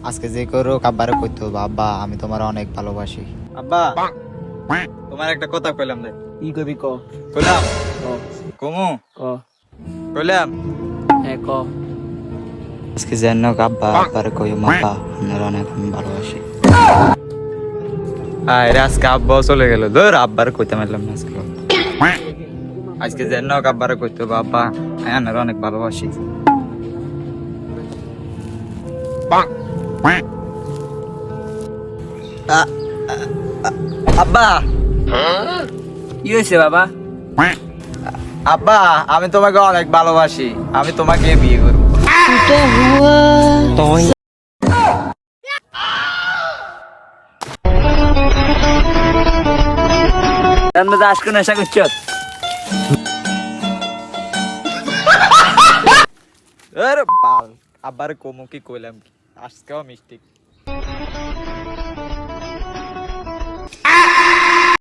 আজকে যে করুক আব্বারে কইতে হবে, আব্বা আমি তোমার অনেক ভালোবাসি। আব্বা তোমার একটা কথা কইলাম রে। কি কবি ক কইলাম ক কমু ক কইলাম হ্যাঁ ক আজকে যেন আব্বা আব্বারে কইও আব্বা আপনার অনেক আমি ভালোবাসি। আরে আজকে আব্বা চলে গেল, ধর আব্বারে কইতে পারলাম না আজকে। আজকে যেন আব্বারে কইতে হবে আব্বা আমি আপনার অনেক ভালোবাসি। আব্বা কি হয়েছে বাবা? আব্বা আমি তোমাকে অনেক ভালোবাসি, আমি তোমাকে বিয়ে করবো। আমরা আজকে নেশা করছ? আরে বাল আব্বারে কমু কি কইলাম কি, আজকেও মিষ্টি।